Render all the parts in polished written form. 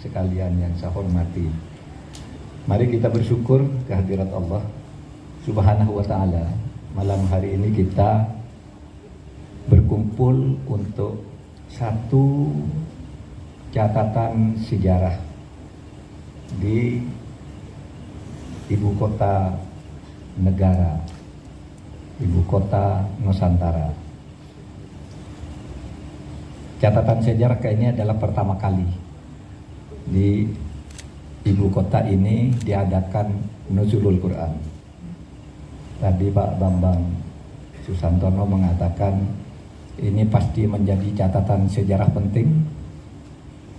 Sekalian yang saya hormati, mari kita bersyukur kehadirat Allah Subhanahu wa Ta'ala. Malam hari ini kita berkumpul untuk satu catatan sejarah di ibu kota negara, ibu kota Nusantara. Catatan sejarah kayaknya adalah pertama kali di ibu kota ini diadakan Nuzulul Quran. Tadi Pak Bambang Susantono mengatakan ini pasti menjadi catatan sejarah penting,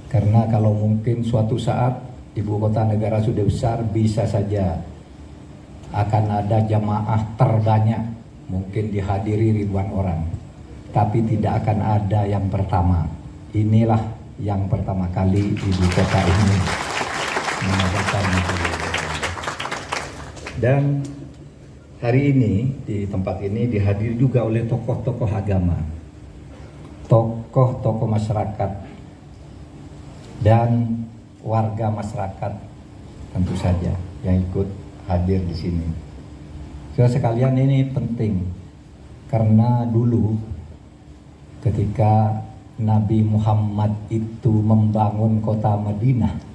karena kalau mungkin suatu saat ibu kota negara sudah besar, bisa saja akan ada jamaah terbanyak, mungkin dihadiri ribuan orang, tapi tidak akan ada yang pertama. Inilah yang pertama kali ibu kota ini mengadakan Nuzulul Quran. Dan hari ini di tempat ini dihadiri juga oleh tokoh-tokoh agama, tokoh-tokoh masyarakat, dan warga masyarakat tentu saja yang ikut hadir di sini. Saudara sekalian, ini penting karena dulu ketika Nabi Muhammad itu membangun kota Madinah,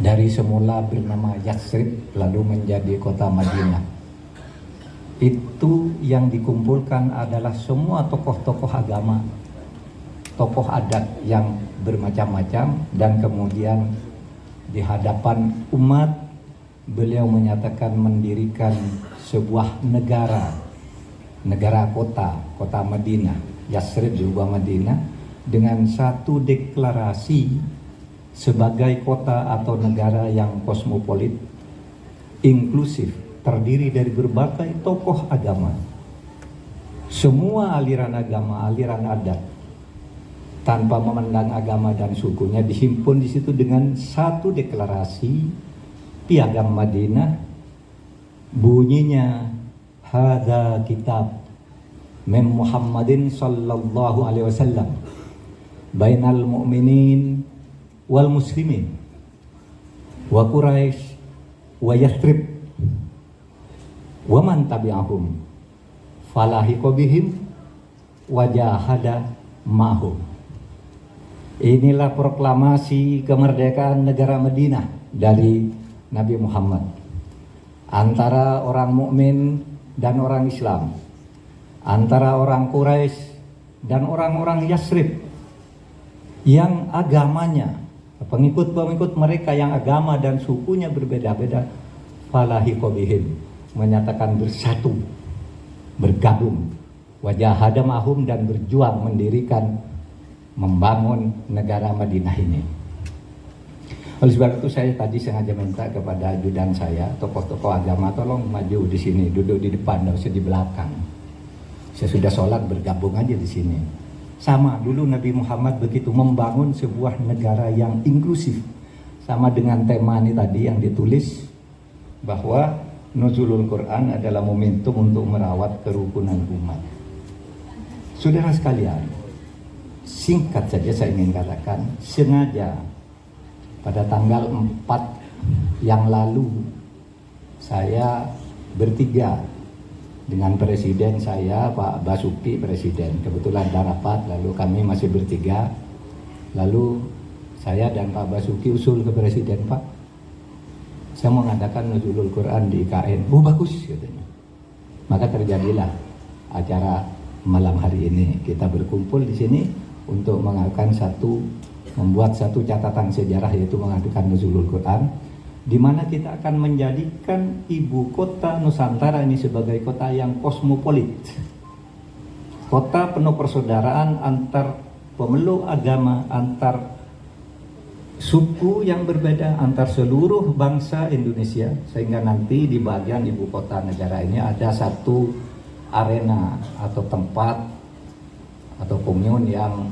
dari semula bernama Yatsrib lalu menjadi kota Madinah, itu yang dikumpulkan adalah semua tokoh-tokoh agama, tokoh adat yang bermacam-macam, dan kemudian di hadapan umat beliau menyatakan mendirikan sebuah negara kota Madinah, Yatsrib juga Madinah, dengan satu deklarasi sebagai kota atau negara yang kosmopolit, inklusif, terdiri dari berbagai tokoh agama, semua aliran agama, aliran adat, tanpa memandang agama dan sukunya, dihimpun di situ dengan satu deklarasi Piagam Madinah. Bunyinya, hadza kitab min Muhammadin sallallahu alaihi wasallam bainal mu'minin wal muslimin wa Quraisy wa Yatsrib wa man tabi'ahum falahiqa bihim wa jahada ma'hum. Inilah proklamasi kemerdekaan negara Madinah dari Nabi Muhammad antara orang mukmin dan orang Islam, antara orang Quraisy dan orang-orang Yatsrib yang agamanya, pengikut-pengikut mereka yang agama dan sukunya berbeda-beda, falahiqa bihim, menyatakan bersatu, bergabung, wajahada ma'hum, dan berjuang mendirikan, membangun negara Madinah ini. Oleh sebab itu saya tadi sengaja minta kepada ajudan saya, tokoh-tokoh agama, tolong maju di sini, duduk di depan, tidak usah di belakang. Saya sudah sholat, bergabung aja di sini. Sama dulu Nabi Muhammad begitu membangun sebuah negara yang inklusif, sama dengan tema ini tadi yang ditulis bahwa Nuzulul Quran adalah momentum untuk merawat kerukunan umat. Saudara sekalian, singkat saja saya ingin katakan, sengaja pada tanggal 4 yang lalu saya bertiga dengan presiden saya, Pak Basuki, presiden. Kebetulan ada rapat, lalu kami masih bertiga. Lalu saya dan Pak Basuki usul ke presiden, Pak, saya mau mengadakan Nuzulul Quran di IKN. Oh bagus, katanya. Maka terjadilah acara malam hari ini. Kita berkumpul di sini untuk membuat satu catatan sejarah, yaitu mengadakan Nuzulul Quran, di mana kita akan menjadikan ibu kota Nusantara ini sebagai kota yang kosmopolit, kota penuh persaudaraan antar pemeluk agama, antar suku yang berbeda antar seluruh bangsa Indonesia, sehingga nanti di bagian ibu kota negara ini ada satu arena atau tempat atau komun yang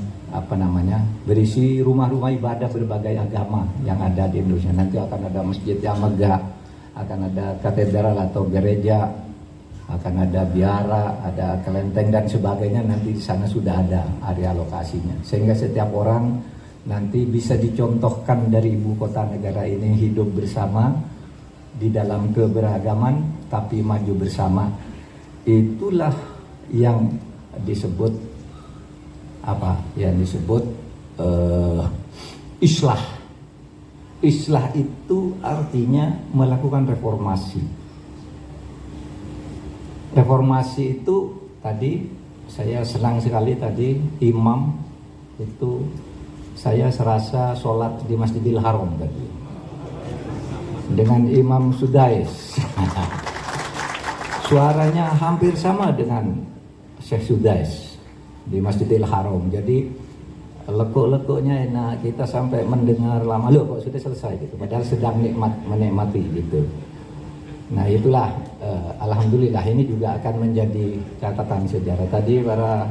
berisi rumah-rumah ibadah berbagai agama yang ada di Indonesia. Nanti akan ada masjid yang megah, akan ada katedral atau gereja, akan ada biara, ada kelenteng dan sebagainya. Nanti di sana sudah ada area lokasinya, sehingga setiap orang nanti bisa dicontohkan dari ibu kota negara ini hidup bersama di dalam keberagaman tapi maju bersama. Itulah yang disebut islah. Islah itu artinya melakukan reformasi. Reformasi itu tadi saya senang sekali tadi imam itu saya serasa sholat di Masjidil Haram tadi dengan Imam Sudais. Suaranya hampir sama dengan Syekh Sudais di Masjidil Haram. Jadi lekuk-lekuknya enak, kita sampai mendengar lama, loh kok sudah selesai gitu, padahal sedang menikmati gitu. Nah itulah alhamdulillah ini juga akan menjadi catatan sejarah. Tadi para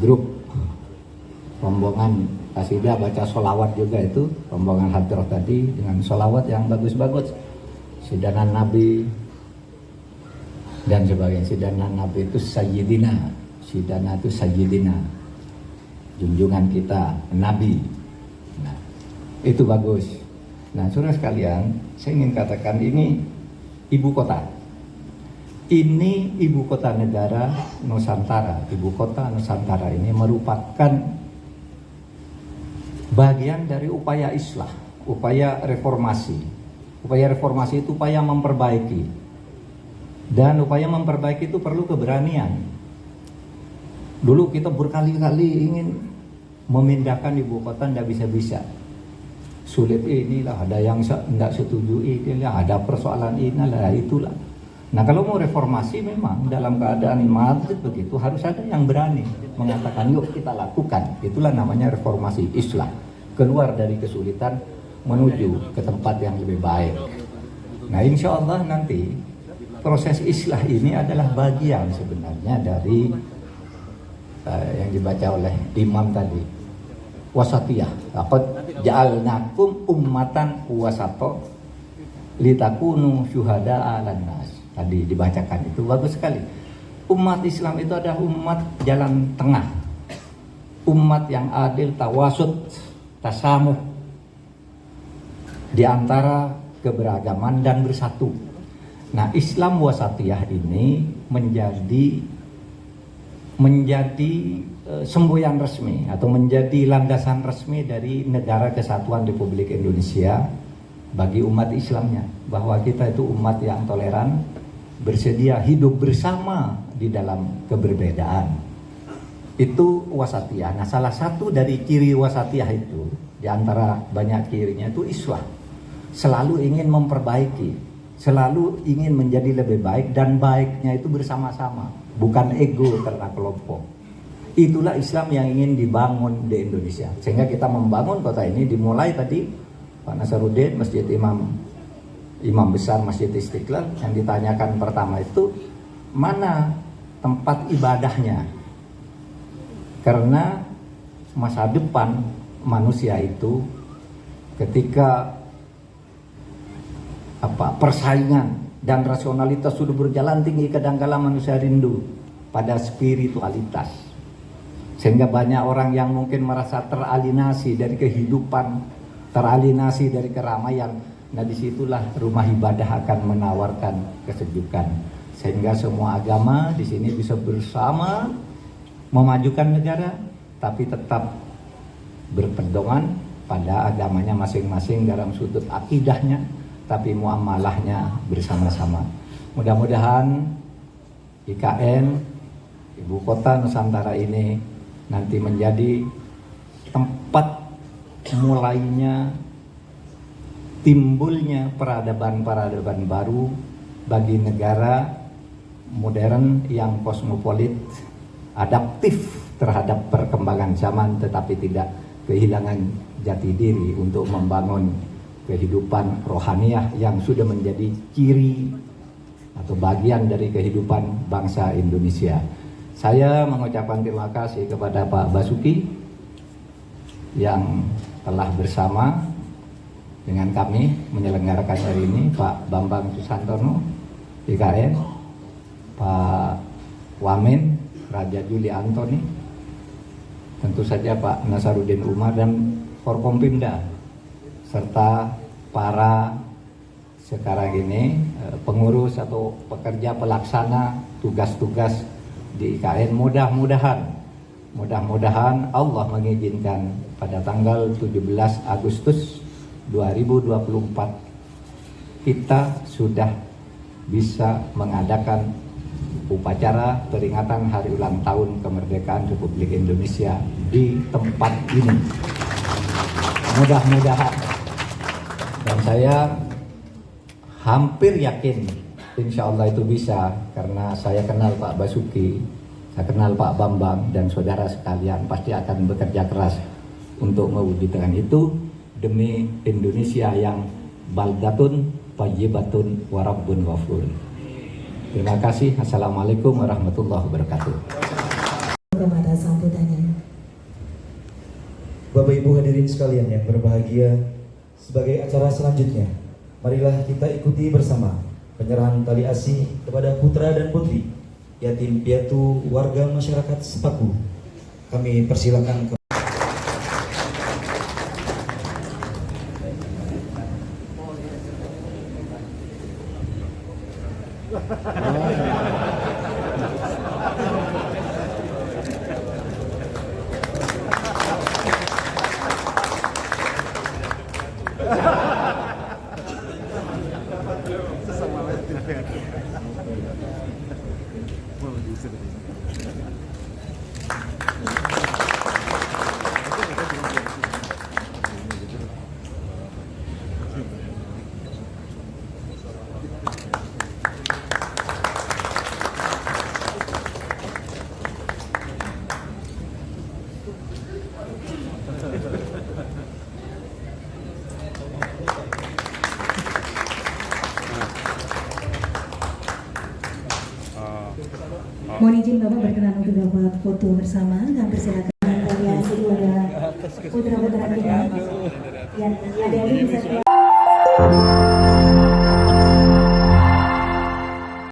grup rombongan kasidah baca sholawat juga, itu rombongan hadroh tadi dengan sholawat yang bagus-bagus, sidanan Nabi dan sebagainya. Sidanan Nabi itu Sayyidina, sidana itu Sayyidina, junjungan kita Nabi. Nah itu bagus. Nah saudara sekalian, saya ingin katakan ini ibu kota. Ini ibu kota negara Nusantara. Ibu kota Nusantara ini merupakan bagian dari upaya islah, upaya reformasi. Upaya reformasi itu upaya memperbaiki. Dan upaya memperbaiki itu perlu keberanian. Dulu kita berkali-kali ingin memindahkan ibu kota, tidak bisa-bisa. Sulit inilah, ada yang tidak setuju inilah, ada persoalan inilah, itulah. Nah kalau mau reformasi memang dalam keadaan mati begitu harus ada yang berani mengatakan yuk kita lakukan. Itulah namanya reformasi islah, keluar dari kesulitan menuju ke tempat yang lebih baik. Nah insya Allah nanti proses islah ini adalah bagian sebenarnya dari yang dibaca oleh imam tadi, wasatiyah. Laqad ja'alnakum ummatan wasato litakunu syuhada'a 'alan nas. Tadi dibacakan itu bagus sekali. Umat Islam itu adalah umat jalan tengah, umat yang adil, tawasud, tasamuh di antara keberagaman dan bersatu. Nah Islam wasatiyah ini menjadi semboyan resmi atau menjadi landasan resmi dari Negara Kesatuan Republik Indonesia bagi umat Islamnya, bahwa kita itu umat yang toleran, bersedia hidup bersama di dalam keberbedaan. Itu wasatiyah. Nah salah satu dari ciri wasatiyah itu, di antara banyak cirinya itu islah, selalu ingin memperbaiki, selalu ingin menjadi lebih baik, dan baiknya itu bersama-sama, bukan ego karena kelompok. Itulah Islam yang ingin dibangun di Indonesia. Sehingga kita membangun kota ini dimulai tadi Pak Nasaruddin, Masjid Imam Besar Masjid Istiqlal, yang ditanyakan pertama itu mana tempat ibadahnya. Karena masa depan manusia itu ketika persaingan dan rasionalitas sudah berjalan tinggi, kadang-kala manusia rindu pada spiritualitas. Sehingga banyak orang yang mungkin merasa teralinasi dari kehidupan, teralinasi dari keramaian. Nah disitulah rumah ibadah akan menawarkan kesejukan. Sehingga semua agama di sini bisa bersama memajukan negara, tapi tetap berpedoman pada agamanya masing-masing dalam sudut akidahnya, tapi muamalahnya bersama-sama. Mudah-mudahan IKN, Ibu Kota Nusantara ini nanti menjadi tempat mulainya timbulnya peradaban-peradaban baru bagi negara modern yang kosmopolit, adaptif terhadap perkembangan zaman tetapi tidak kehilangan jati diri untuk membangun kehidupan rohaniah yang sudah menjadi ciri atau bagian dari kehidupan bangsa Indonesia. Saya mengucapkan terima kasih kepada Pak Basuki yang telah bersama dengan kami menyelenggarakan hari ini, Pak Bambang Susantono, IKN, Pak Wamen, Raja Juli Antoni, tentu saja Pak Nasaruddin Umar dan Forkompimda, serta para sekarang ini pengurus atau pekerja pelaksana tugas-tugas di IKN. Mudah-mudahan Allah mengizinkan pada tanggal 17 Agustus 2024 kita sudah bisa mengadakan upacara peringatan hari ulang tahun kemerdekaan Republik Indonesia di tempat ini. Mudah-mudahan, dan saya hampir yakin insya Allah itu bisa, karena saya kenal Pak Basuki, saya kenal Pak Bambang, dan saudara sekalian pasti akan bekerja keras untuk mewujudkan itu demi Indonesia yang baldatun thayyibatun wa rabbun ghafur. Terima kasih. Assalamualaikum warahmatullahi wabarakatuh. Kepada sambutannya. Bapak Ibu hadirin sekalian yang berbahagia, sebagai acara selanjutnya, marilah kita ikuti bersama penyerahan tali asih kepada putra dan putri yatim piatu warga masyarakat Sepaku. Kami persilakan ke Mohon izin Bapak berkenan untuk dapat foto bersama. Kami persilakan kalian kepada putra-putra kita yang ada di